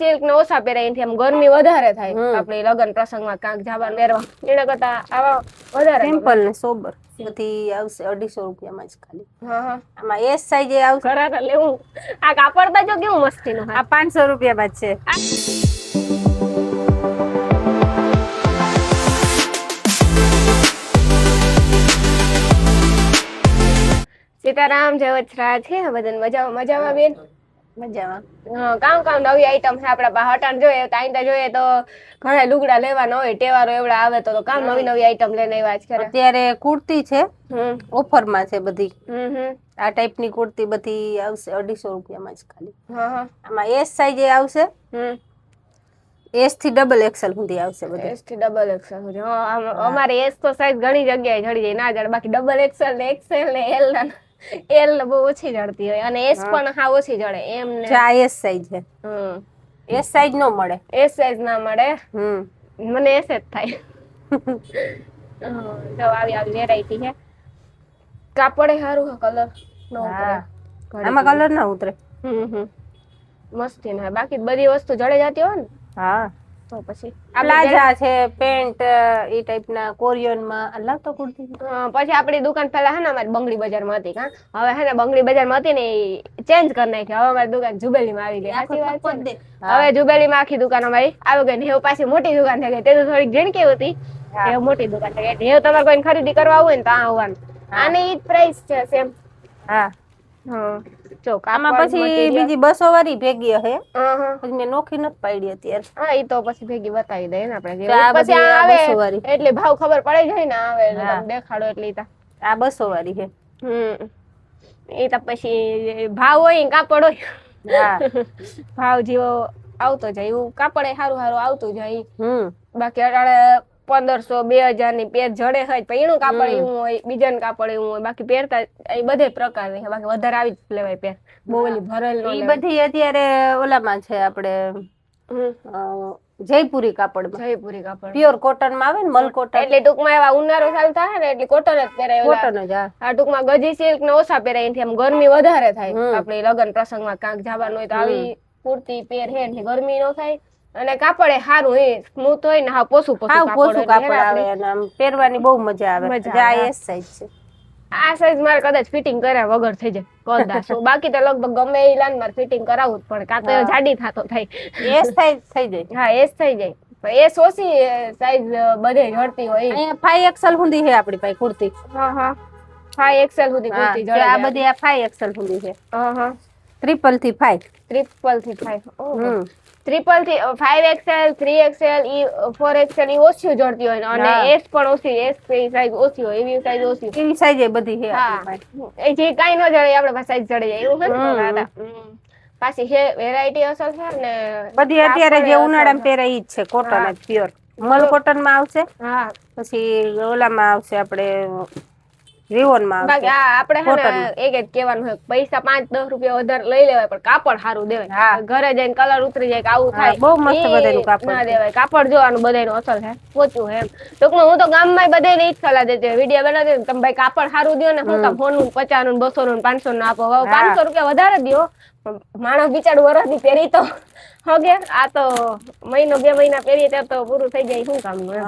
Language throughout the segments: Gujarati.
સિલ્ક ને ઓછા પહેરાય એનાથી આમ ગરમી વધારે થાય આપણે લગન પ્રસંગમાં કાંક જાબાન પહેરવા એના કરતા આવા વધારે સિમ્પલ ને સોબર બધી આવશે 250 રૂપિયામાં જ ખાલી. હા આમાં એસ સાઈઝ આવશે. ખરા લેવું આ કાપડ તો કેવું મસ્તીનું આ 500 રૂપિયામાં જ છે. સીતારામ જય વચરાજ છે બધાને મજામાં બેન મજામાં. કામ નવી આઈટમ છે આપડા પાસે હટાણ જોઈએ તો આઈટા જોઈએ તો ઘણા લુગડા લેવાના હોય તહેવારો એવડા આવે તો કામ નવી આઈટમ લઈને આવ્યા છે. અત્યારે કુર્તી છે ઓફરમાં છે બધી. આ ટાઈપની કુર્તી બધી આવશે 250 રૂપિયામાં જ ખાલી. આમાં એસ સાઈઝ આવશે. એસ થી ડબલ એક્સેલ સુધી આવશે બધું. એસ થી ડબલ એક્સેલ સુધી. અમારે એસ તો સાઈઝ ઘણી જગ્યાએ જડી જાય ના જડે બાકી ડબલ એક્સેલ ને એક્સેલ ને એલ ને બહુ ઓછી જડતી હોય અને એસ પણ હા ઓછી જડે એમ ને આ એસ સાઈઝ છે. એસ સાઈઝ નો મળે. એસ સાઈઝ ના મળે. મને એસ જ થાય. તો આવી વેરાયટી છે. કાપડે સારું કલર નો ઉતરે. આમાં કલર ના ઉતરે. મસ્તી ના બાકી બધી વસ્તુ જડે જતી હોય ને. હા તો પછી પ્લાઝા છે પેન્ટ એ ટાઈપના કોરિયન માં અલગ તો કુર્તી. પછી આપણી દુકાન પહેલા હે ને અમારી બંગડી બજારમાં હતી કા હવે હે ને બંગડી બજારમાં હતી ને ચેન્જ કરી નાખી હવે અમારી દુકાન જુબેલીમાં આવી ગઈ. સાચી વાત છે. હવે જુબેલીમાં આખી દુકાન અમારી આવી ગઈ ને હવે પાછી મોટી દુકાન થઈ ગઈ. તે તો થોડીક ઝીણકી હતી એ મોટી દુકાન થઈ ગઈ. હવે તમારે કોઈ ખરીદી કરવા આવું હોય ને તો આવવાનું. આની ઈ જ પ્રાઇસ છે સેમ. હા આમાં પછી બીજી 200 વાળી ભેગી હે. પછી મેં નોખી નથી પાડી અત્યારે. હા ઈ તો પછી ભેગી બતાવી દે ને આપણે પછી આવે એટલે ભાવ ખબર પડી જાય ને આવે દેખાડો એટલે આ 200 વાળી છે. એ તો પછી ભાવ હોય કાપડ હોય ભાવ જેવો આવતો જાય એવું કાપડ સારું આવતું જાય. બાકી અટાણે 1500 2000 ની પેર જડે હોય પણ એનું કાપડ એવું હોય બીજાનું કાપડ એવું હોય બાકી પહેરતા એ બધે પ્રકારની છે બાકી વધારે આવી જ લેવાય પેર બહુ ઓલી ભરેલ ઈ બધી અત્યારે ઓલામાં છે આપણે જયપુરી કાપડ પ્યોર કોટન માં આવે ને મલ કોટન એટલે ટૂંકમાં એવા ઉનાળો ચાલુ થાય ને એટલે કોટન જ પહેરાય. કોટન જ આ ટૂંકમાં ગજી સિલ્ક ને ઓછા પહેરાય એનાથી આમ ગરમી વધારે થાય આપણે લગન પ્રસંગમાં કાંક જવાનું હોય તો આવી કુર્તી પહેર હે એટલે ગરમી નો થાય અને કાપડ એ સારું હોય સ્મૂથ હોય ને હા પોસું કાપડ આવે અને આમ પહેરવાની બહુ મજા આવે. આ એસ સાઈઝ છે. આ સાઈઝ મારે કદાચ ફિટિંગ કર્યા વગર થઈ જાય કદાચ બાકી તો લગભગ ગમે એ લાન મારે ફિટિંગ કરાવવું જ પડે કાં તો જાડી થાતો થાય. એસ સાઈઝ થઈ જાય. હા એસ થઈ જાય પણ એસ ઓછી સાઈઝ બધે જડતી હોય. અહીંયા 5XL સુધી છે આપણી પાસે કુર્તી. 5XL સુધી કુર્તી જડે. આ બધી આ 5XL સુધી છે. ટ્રિપલ થી 5 ટ્રિપલ થી 5XL 3XL 4XL ઈ ઓછી જડતી હોય અને એસ પણ ઓછી એસ સાઈઝ ઓછી હોય એવી સાઈઝ ઓછી એવી સાઈઝ બધી છે આપણી પાસે. એ જે કાઈ ન જડે આપણે પાસે સાઈઝ જડે જાય એવું છે ને. પાછી છે વેરાયટી અસલ છે ને બધી અત્યારે જે ઉનાળામાં પહેરાય ઈ જ છે કોટન જ પ્યોર મલ કોટન માં આવશે. પછી ઓલામાં આવશે આપણે રિવોન માં બાકી આપણે એક જ કહેવાનું હોય પૈસા 5-10 રૂપિયા વધારે લઈ લેવાય પણ કાપડ સારું દેવાય. ઘરે જઈને કલર ઉતરી જાય કે આવું થાય બહુ મસ્ત બધાનું કાપડ ના દેવાય. કાપડ જોવાનું બધાનું અસલ છે પોચું એમ ટૂંકમાં હું તો ગામમાં બધાને ઈ જ સલાહ દેતી હોય વિડીયો બનાવતી તમે ભાઈ કાપડ સારું દો ને હું કામ સોનું 50 નું 200 નું 500 નું આપો 500 રૂપિયા વધારે દો માણસ બિચારું વરસથી પહેરી તો હવે આ તો મહિનો 2 મહિના પહેરીએ ત્યારે તો પૂરું થઈ જાય શું કામનું.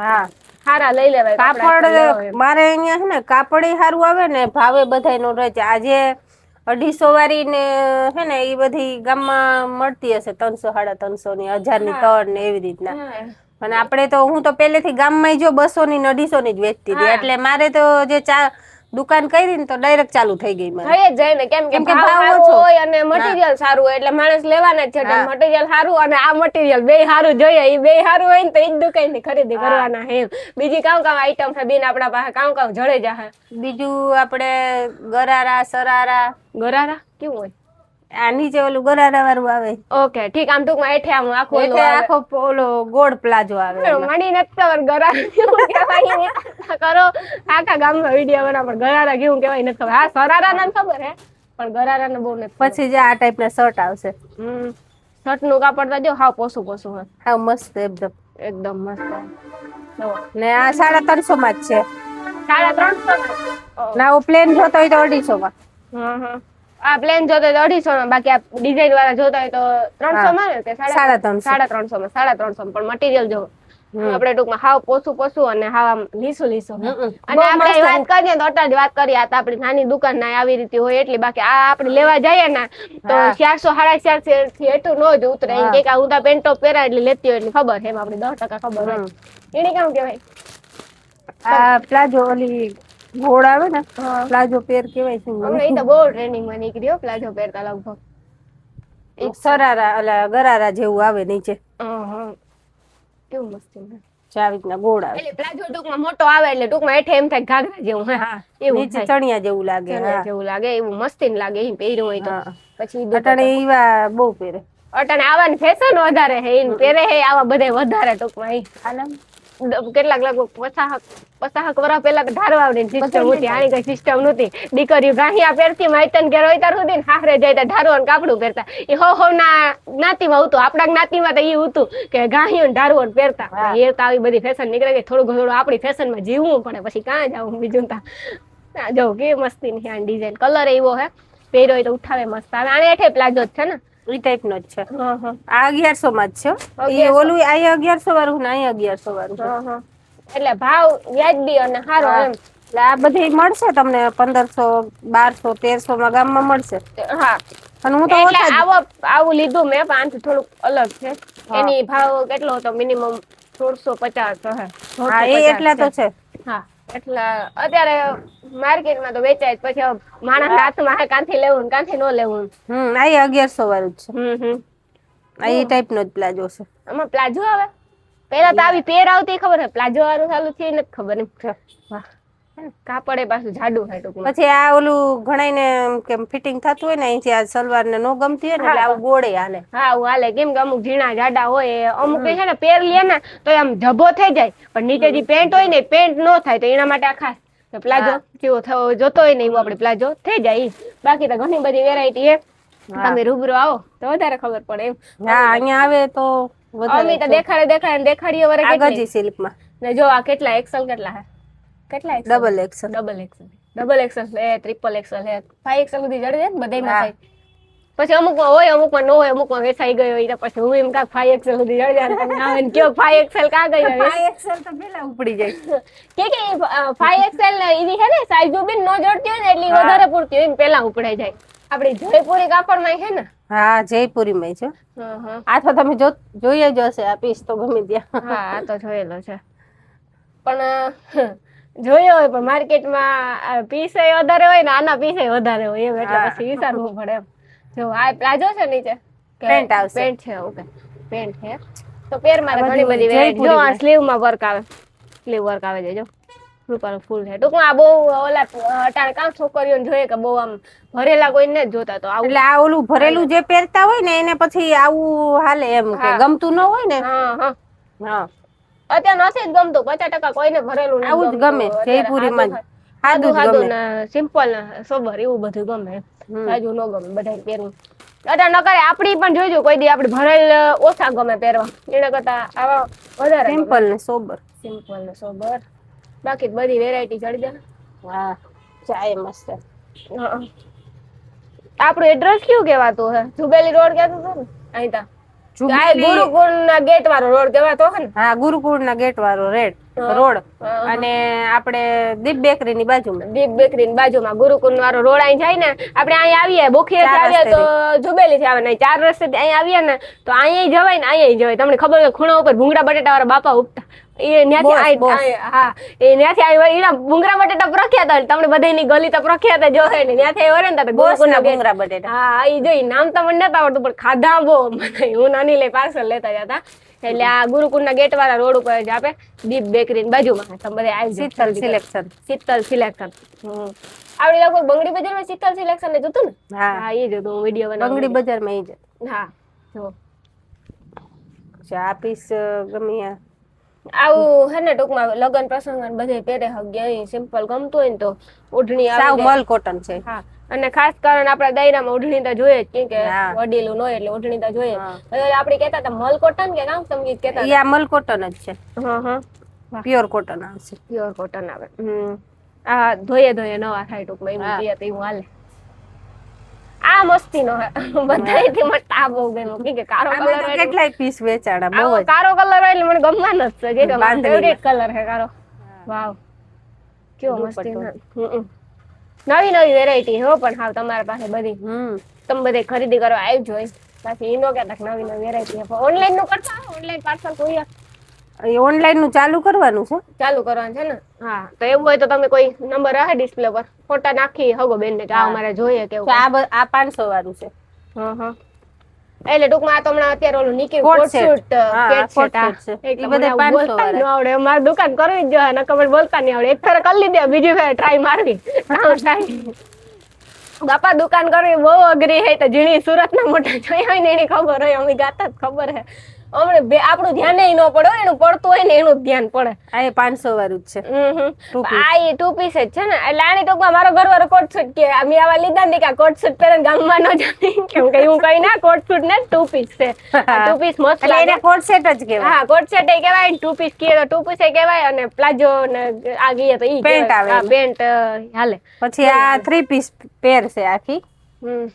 સારા લઈ લેવાય કાપડ. મારે અહીંયા છે ને કાપડ સારું આવે ને ભાવે બધાયનો રહે છે. આજે 250 વાળી ને હે ને એ બધી ગામમાં મળતી હશે 300-350 ની 1000 ની 3 ને એવી રીતના. અને આપણે તો હું તો પહેલેથી ગામમાં જો 200 ની 250 ની જ વેચતી હતી એટલે મારે તો જે દુકાન કરી ને તો ડાયરેક્ટ ચાલુ થઈ ગઈ મારે. થઈ જ જાય ને કેમ કે ભાવ ઓછો હોય અને મટીરીયલ સારું હોય એટલે માણસ લેવાના જ છે. મટીરીયલ સારું અને આ મટીરીયલ બે સારું જોઈએ એ બે સારું હોય ને તો એ જ દુકાન ની ખરીદી કરવાના હે. બીજી કામ આઈટમ છે બેન આપણા પાસે કામ જડે જાહે. બીજું આપણે ગરારા સરારા. ગરારા કેવું હોય? આ નીચે ઓલું ગરારા વાળું આવે. ઓકે ઠીક આમ ટૂંકમાં હેઠે આમ આખો ઓલો ગોળ પ્લાઝો આવે. મણી નથી ખબર ગરારા કેવું કહેવાય કરો આખા ગામમાં વિડીયો બનાવ પણ ગરારા કેવું કહેવાય નથી ખબર. હા સરારા ને ખબર હે પણ ગરારા ને બહુ નથી. પછી જે આ ટાઈપ ના શર્ટ આવશે. શર્ટ નું કાપડ તો જો હાવ પોસું હોય. હાવ મસ્ત એકદમ મસ્ત. ને આ 350 માં જ છે. 350 ના પ્લેન જોતો હોય તો 250 માં. આ પ્લેન જોતો હોય તો 250 માં, બાકી આ ડિઝાઇન વાળા જોતા હોય તો 300 માં ને કે 350. 350 માં, 350 પણ મટીરિયલ જો આપણે ટૂંકમાં હાવ પોસું અને હાવ આમ લીસું અને આપણે વાત કરીએ તો અટાજ વાત કરીએ આ તો આપણી નાની દુકાન ના આવી રીતે હોય એટલી, બાકી આ આપણે લેવા જઈએ ને તો 400 450 થી એટલું નો જ ઉતરે. એમ કે હું તો પેન્ટ ટોપ પહેરા એટલે લેતી હોય એટલે ખબર એમ આપણે 10% ખબર હોય. એને કેમ કહેવાય આ પ્લાઝો ઓલી ઘોડ આવે ને પ્લાઝો પેર કેવાય છે એ તો બહુ ટ્રેનિંગ માં નીકળ્યો પ્લાઝો પહેરતા લગભગ. એક સરારા અલા ગરારા જેવું આવે નીચે, કેવું મસ્ત છે આવી રીતના ગોળ આવે એટલે પ્લાઝો ટૂંકમાં મોટો આવે એટલે ટૂંકમાં હેઠે એમ થાય ઘાઘરા જેવું. એવું નીચે ચણિયા જેવું લાગે, ચણિયા જેવું લાગે, એવું મસ્તી લાગે એમ પહેર્યું હોય તો. પછી અટાણે ઈવા બહુ પહેરે, અટાણે આવાની ફેશન વધારે હે ઈન પહેરે હે આવા બધે વધારે ટૂંકમાં કેટલાક લગભગ 50 વર્ષ પહેલા તો ધારવાવની સિસ્ટમ હતી, આની કઈ સિસ્ટમ નહોતી. દીકરીઓ ગાંઠિયા પહેરતી માયતન ઘેર હોય ત્યારે સુધી ને હારે જતા ધારવાનું કાપડું પહેરતા. એ હો ના જ્ઞાતિમાં હતું, આપણા જ્ઞાતિમાં તો એ હતું કે ગાંઠિયું ધારવાનું પહેરતા. એ તો આવી બધી ફેશન નીકળે ગઈ, થોડું આપણી ફેશનમાં જીવવું પડે, પછી કાં જાવું બીજું તા. જો કે મસ્તી ની આ ડિઝાઇન કલર એવો હે, પહેર્યો હોય તો ઉઠાવે મસ્ત આવે. આને હેઠે પ્લાઝો જ છે ને, ઈ ટાઈપ નો જ છે. આ 1100 માં જ છે. એ ઓલું આ 1100 વાળું ને આ 1100 વાળું. એટલે ભાવ વ્યાજબી અને સારો એમ. એટલે આ બધી મળશે તમને 1500 1200 1300 માં ગામમાં મળશે. હા અને હું તો આવું લીધું મેં, પણ આથી થોડુંક અલગ છે. એની ભાવ કેટલો હતો? મિનિમમ 1650 હે. હા એ એટલા તો છે. હા એટલા અત્યારે માર્કેટમાં તો વેચાય જ. પછી માણસ હાથમાં હે કાંથી લેવું ને કાંથી ન લેવું. આ 1100 વાળું જ છે. આ એ ટાઈપ નો જ પ્લાઝો છે. આમાં પ્લાઝો આવે? પેલા તો આવી પેર આવતી ખબર હે, પ્લાઝો વાળું ચાલુ થયું નથી ખબર એમ. વાહ કાપડે પાછું જાડું થાય ટૂંકમાં. પછી આ ઓલું ઘણાઈને કેમ ફિટિંગ થતું હોય ને અહીંથી આ સલવાર ને નો ગમતી હોય ને એટલે આવું ગોળે હાલે. હા આવું હાલે, કેમ કે અમુક ઝીણા જાડા હોય, અમુક છે ને પેર લે ને તો આમ જભો થઈ જાય, પણ નીચે જે પેન્ટ હોય ને પેન્ટ નો થાય. તો એના માટે આ ખાસ પ્લાઝો કેવો થવો જોતો હોય ને એવું આપણે પ્લાઝો થઈ જાય. બાકી તો ઘણી બધી વેરાયટી છે, તમે રૂબરૂ આવો તો વધારે ખબર પડે એમ. હા અહીંયા આવે તો અમે તો દેખાડીએ વરે આગળ સિલ્ક માં ને. જો આ કેટલા એક્સેલ કેટલા હે? કેટલા ડબલ એક્સેલ ટ્રિપલ એક્સેલ હે, 5XL સુધી જડી જાય ને બધાયમાં થાય. પછી અમુકમાં હોય, અમુકમાં ન હોય, અમુકમાં વેચાઈ ગયો હોય પછી હું એમ કાક 5XL સુધી જડી જાય. તમે આવે ને કયો 5XL કા ગઈ? 5XL તો પેલા ઉપડી જાય કે 5XL ને ઈની હે ને સાઈઝ બી ન જડતી હોય ને એટલે વધારે પૂરતી હોય ને પેલા ઉપડાઈ જાય. આપડી જયપુરી કાપડમાં હે ને? હા જયપુરી માં છે. આ તો તમે જોઈએ જ હશે, આ પીસ તો ગમે ત્યાં. હા આ તો જોયેલો છે, પણ જોયો હોય પણ માર્કેટમાં પીસ વધારે હોય ને આના પીસ વધારે હોય એમ, એટલે પછી વિચારવું પડે એમ. જો આ પ્લાઝો છે નીચે પેન્ટ આવશે. પેન્ટ છે. ઓકે પેન્ટ છે તો પેર માં ઘણી બધી વેરાયટી. જો આ સ્લીવ માં વર્ક આવે, સ્લીવ વર્ક આવે છે જો રૂપાનું ફૂલ છે. ટૂંકમાં આ બહુ ઓલા અટાણે કામ છોકરીઓને જોઈએ કે બહુ આમ ભરેલા કોઈને જ જોતા. તો એટલે આ ઓલું ભરેલું જે પહેરતા હોય ને એને પછી આવું હાલે એમ, કે ગમતું ન હોય ને. હા અત્યારે નથી જ ગમતું, 50% કોઈને ભરેલું આવું જ ગમે. જયપુરી માં સાદું ને સિમ્પલ ને સોબર એવું બધું ગમે, સાજુ ન ગમે બધાને પહેરવું. અત્યારે ન કરે આપડી પણ જોઈજો કોઈ દી આપડે ભરેલ ઓછા ગમે પહેરવા, એના કરતા આવા વધારે સિમ્પલ ને સોબર. બાકી બધી વેરાયટી ચડી દે. હા ચાય મસ્ત. આપણું એડ્રેસ કયું કેવાતું હે? જુબેલી રોડ કહેતું હતું ને અહીંતા? ગુરુકુળ ના ગેટ વાળો રોડ કેવાતો હે ને? હા ગુરુકુળ ના ગેટ વાળો રોડ. અને આપણે દીપ બેકરી ની બાજુમાં ગુરુકુળ વાળો રોડ અહીં જાય ને, આપણે અહીં આવીએ બોખીએ આવીએ તો જુબેલી થી આવે ને 4 રસ્તે અહીં આવીએ ને તો અહીં જવાય ને અહીં જવાય. તમને ખબર હોય ખૂણા ઉપર ભૂંગળા બટેટા વાળા બાપા ઉગતા, એ ન્યાથી ભૂંગળા બટેટા પ્રખ્યાત હોય. તમને બધાની ગલી તો પ્રખ્યાત જ હોય ને, ત્યાંથી વરે ને ગુરુકુળના ભૂંગળા બટેટા. હા એ જોઈ નામ તો મને નતા આવડતું, પણ ખાધા બહુ. હું નાની લઈ પાર્સલ લેતા જતા. એટલે આ ગુરુકુળના ગેટ વાળા રોડ ઉપર જ આપે દીપ બેકરી ની બાજુમાં. તમે બધા આવી શીતલ સિલેક્શન. આવડી લગભગ બંગડી બજારમાં શીતલ સિલેક્શન ને જોતું ને? હા એ જોતું, હું વિડીયો બનાવું. બંગડી બજારમાં એ જ. હા જો આ પીસ ગમે. આવું હે ને ટૂંકમાં લગ્ન પ્રસંગ બધે પહેરે હગે. સિમ્પલ ગમતું હોય ને તો ઓઢણી સાવ મલ કોટન છે. હા અને ખાસ કારણ આપડા દાયરામાં ઓઢણી તો જોઈએ જ, કે વડીલું ન હોય એટલે ઓઢણી તો જોઈએ. આપણે કહેતા હતા મલ કોટન કે કામ સંગીત કહેતા હતા? મલ કોટન જ છે. પ્યોર કોટન આવશે. પ્યોર કોટન આવે. આ ધોયે નવા થાય ટૂંકમાં એવું હાલે. આ મસ્તી નો હે બધાયથી મને આ બહુ ગમ્યો કે કારો આમાં તો કલર કેટલાય પીસ વેચાણા બહુ જ કારો કલર હોય એટલે મને ગમવાનો જ છે કે મારો બાંધણીમાં. ફેવરેટ કલર હે કારો વાવ કેવો મસ્તી નવી નવી વેરાયટી હો પણ હાવ તમારા પાસે બધી તમે બધે ખરીદી કરવા આવજો પાછી ઈનો કે નવી નવી વેરાયટી હે ઓનલાઈન નું કરતા ઓનલાઈન પાર્સલ કોઈ ઓનલાઈન નું ચાલુ કરવાનું છે ચાલુ કરવાનું છે ને હા તો એવું હોય તો તમે કોઈ નંબર હશે ડિસ્પ્લે પર ફોટા નાખી હગો બેન ને કે આ અમારે જોઈએ કેવું તો આ 500 વાળું છે હા હા એટલે ટૂંકમાં આ તો હમણાં અત્યારે ઓલું નીકળ્યું કોટ કોટ સેટ. સૂટ હા, પેટ કોટ સેટ સેટ છે. એક ઈ બધા 500 બોલતા ન આવડે મારી દુકાન કરવી જ જોઈએ નકર મને બોલતા નહીં આવડે એક ફેર કરી લીધી બીજી ફેર ટ્રાય મારવી બાપા દુકાન કરવી બહુ અઘરી હે તો ઝીણી સુરત ના મોટા જોયા હોય ને એની ખબર હોય અમે ગાતા જ ખબર હે હમણે આપણું ધ્યાન ન પડે એનું પડતું હોય ને એનું ધ્યાન પડે આ એ 500 વાળું જ છે આ એ 2 પીસ જ છે ને એટલે આની ટૂંકમાં મારો ઘરવાળો કોટ સૂટ કે અમે આવા લીધા ને કે કોટ સૂટ પહેરે ગામમાં ન જતી કેમ કે હું કઈ ના કોટ સૂટ ને 2 પીસ છે 2 પીસ મસ્ત એટલે લાગે એને કોટ સેટ જ કહેવાય હા કોટ સેટ એ કહેવાય 2 પીસ કીએ તો 2 પીસ એ કહેવાય અને પ્લાઝો ને આ કીએ તો ઈ પેન્ટ આવે હા પેન્ટ હાલે પછી આ 3 પીસ પેર છે આખી હમ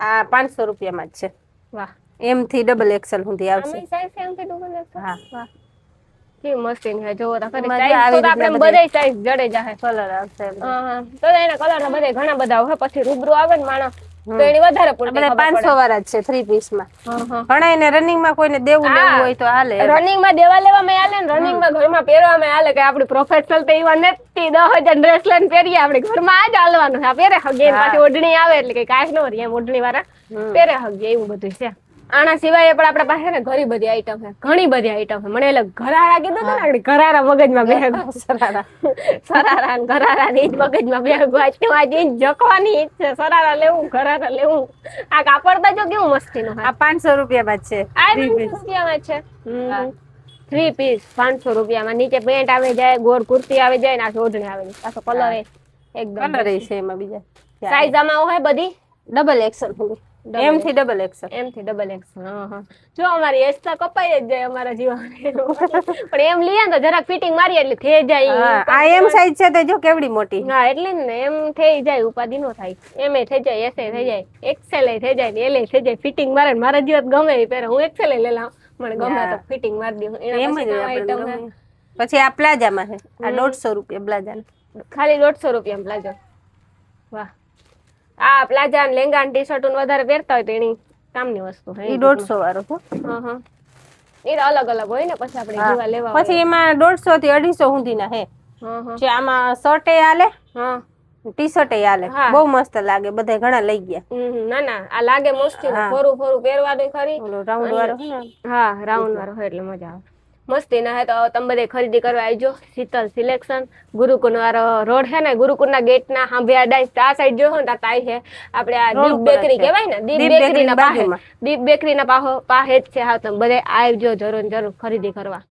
આ 500 રૂપિયામાં જ છે વાહ એમ થી ડબલ એક્સેલ સુધી આવશે આમે સાઈઝ સેમ થી ડબલ છે હા વાહ કે મસ્ત છે જોવો તો ખરી એમાં સાઈઝ તો આપણે બધાય સાઈઝ જડે જાહે કલર આવશે હા તો એના કલર ના બધા ઘણા બધા હોય પછી રૂબરૂ આવે ને માણસ તો એની વધારે પૂરતી બધા 500 વાળા જ છે 3 પીસ માં ઘણા એને રનિંગ માં કોઈને દેવું લેવું હોય તો હાલે રનિંગ માં દેવા લેવામાં હાલે ને રનિંગ માં ઘરમાં પહેરવામાં હાલે કે આપણી પ્રોફેશનલ તો એવા નથી 10,000 ડ્રેસ લઈને પહેરીએ આપણે ઘરમાં આ જ હાલવાનું છે આ પહેરે હગે પાછી ઓઢણી આવે એટલે કઈ કાશ ન રહી એમ ઓઢણી વાળા પહેરે હગે એવું બધું છે આના સિવાય પણ આપણા પાસે ને ઘણી બધી આઈટમ છે ઘણી બધી આઈટમ છે મને એટલે ઘરારા કીધું હતું ને ઘરારા મગજમાં બેહે સરારા ને ઘરારા ની મગજમાં બેહે વાંચી વાંચી જકવાની ઈચ્છ છે સરારા લેવું ઘરારા લેવું આ કાપડ તો જો કેવું મસ્તી નું આ 500 રૂપિયામાં જ છે આ 500 રૂપિયામાં છે 3 પીસ 500 રૂપિયામાં નીચે પેન્ટ આવી જાય ગોળ કુર્તી આવી જાય ને આ ઓઢણી આવી જાય પાછો કલર એકદમ કલર છે એમાં બીજા સાઈઝ આમાં હોય બધી ડબલ એક્સેલ સુધી એમ થી ડબલ એક્સેલ એમ થી ડબલ એક્સેલ જો અમારી એજ તો કપાઈ જ જાય અમારા જીવન પણ એમ લઈએ ને તો જરાક ફિટિંગ મારી એટલે થઈ જાય આ એમ સાઈઝ છે તો જો કેવડી મોટી હા એટલે ને એમ થઈ જાય ઉપાધિ નો થાય એમ થઈ જાય એસે થઈ જાય એક્સેલ થઈ જાય ને એલ થઈ જાય ફિટિંગ મારે ને મારા જીવન ગમે એ પહેરે હું એક્સેલ લઈ લેલા મને ગમે તો ફિટિંગ મારી દઉં એમ જ આઈટમ પછી આ પ્લાઝામાં છે આ 150 રૂપિયા પ્લાઝા ખાલી 150 રૂપિયા પ્લાઝો વાહ આ પ્લાઝા ને લેંગા ને ટી-શર્ટ વધારે પહેરતા હોય તો એની કામની વસ્તુ છે ઈ 150 વાળો છે એ અલગ અલગ હોય ને પછી આપણે જેવા લેવા પછી એમાં 150 થી 250 સુધીના છે જે આમાં શર્ટ એ હાલે ટી શર્ટ એ હાલે બહુ મસ્ત લાગે બધા ઘણા લઈ ગયા ના ના આ લાગે મસ્તી ફોરું ફોરું પહેરવાનું ખરી ઓલો રાઉન્ડ વાળો છે ને હા રાઉન્ડ વાળો હોય એટલે મજા આવે મસ્તી ના હે તો તમે બધે ખરીદી કરવા આવજો શીતલ સિલેક્શન ગુરુકુળ વાળો રોડ છે ને ગુરુકુળ ના ગેટ ના સાંભે આ સાઈડ જોયો ને તાઈ છે આપણે આ દીપ બેકરી કહેવાય ને દીપ બેકરી ના પાસે દીપ બેકરી ના પાસે જ છે હા તમે બધે આવજો જરૂર ખરીદી કરવા